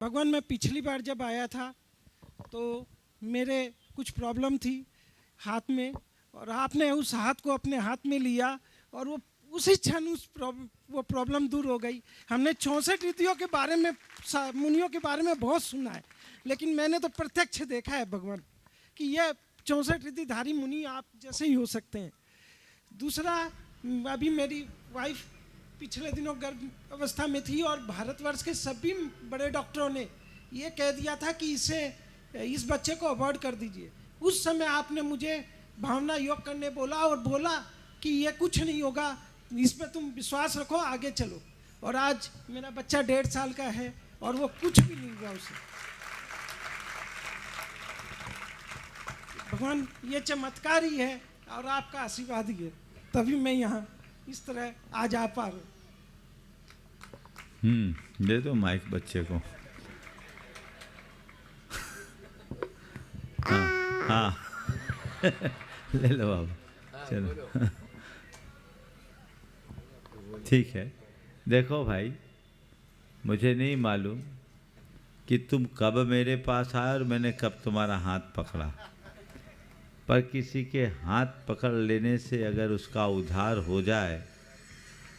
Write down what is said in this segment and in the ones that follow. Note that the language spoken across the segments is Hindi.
भगवान, मैं पिछली बार जब आया था तो मेरे कुछ प्रॉब्लम थी हाथ में, और आपने उस हाथ को अपने हाथ में लिया और वो उसी क्षण वो प्रॉब्लम दूर हो गई। हमने 64 ऋतुओं के बारे में, मुनियों के बारे में बहुत सुना है, लेकिन मैंने तो प्रत्यक्ष देखा है भगवान कि ये 64 ऋतुधारी मुनि आप जैसे ही हो सकते हैं। दूसरा, अभी मेरी वाइफ पिछले दिनों गर्भ अवस्था में थी और भारतवर्ष के सभी बड़े डॉक्टरों ने ये कह दिया था कि इस बच्चे को अवॉइड कर दीजिए। उस समय आपने मुझे भावना योग करने बोला और बोला कि ये कुछ नहीं होगा, इस पर तुम विश्वास रखो, आगे चलो। और आज मेरा बच्चा 1.5 साल का है और वो कुछ भी नहीं हुआ उसे। भगवान, ये चमत्कार ही है और आपका आशीर्वाद ही है, तभी मैं यहाँ इस तरह आज आ पा रहा हूँ। दे दो माइक बच्चे को। हाँ ले लो बाबा, चलो ठीक है। देखो भाई, मुझे नहीं मालूम कि तुम कब मेरे पास आए और मैंने कब तुम्हारा हाथ पकड़ा, पर किसी के हाथ पकड़ लेने से अगर उसका उद्धार हो जाए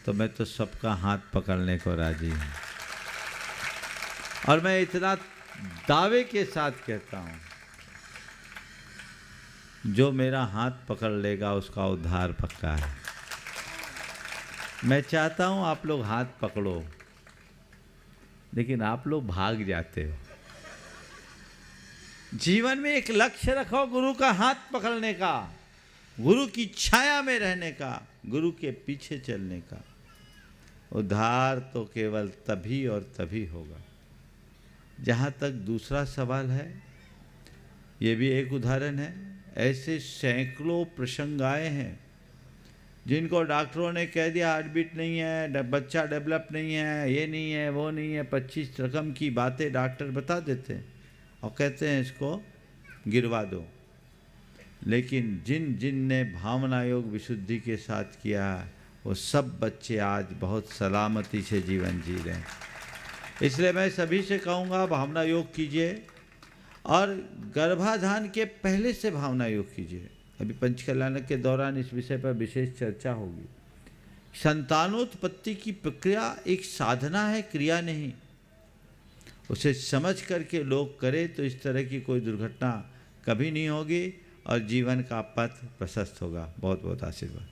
तो मैं तो सबका हाथ पकड़ने को राजी हूँ। और मैं इतना दावे के साथ कहता हूँ, जो मेरा हाथ पकड़ लेगा उसका उद्धार पक्का है। मैं चाहता हूँ आप लोग हाथ पकड़ो, लेकिन आप लोग भाग जाते हो। जीवन में एक लक्ष्य रखो, गुरु का हाथ पकड़ने का, गुरु की छाया में रहने का, गुरु के पीछे चलने का। उद्धार तो केवल तभी और तभी होगा। जहाँ तक दूसरा सवाल है, ये भी एक उदाहरण है। ऐसे सैकड़ों प्रसंग आए हैं जिनको डॉक्टरों ने कह दिया हार्ट बीट नहीं है, बच्चा डेवलप नहीं है, ये नहीं है, वो नहीं है, 25 रकम की बातें डॉक्टर बता देते हैं और कहते हैं इसको गिरवा दो। लेकिन जिन जिन ने भावना योग विशुद्धि के साथ किया, वो सब बच्चे आज बहुत सलामती से जीवन जी रहे हैं। इसलिए मैं सभी से कहूँगा, भावना योग कीजिए और गर्भाधान के पहले से भावना योग कीजिए। अभी पंचकल्याणक के दौरान इस विषय पर विशेष चर्चा होगी। संतानोत्पत्ति की प्रक्रिया एक साधना है, क्रिया नहीं। उसे समझ करके लोग करें तो इस तरह की कोई दुर्घटना कभी नहीं होगी और जीवन का पथ प्रशस्त होगा। बहुत बहुत आशीर्वाद।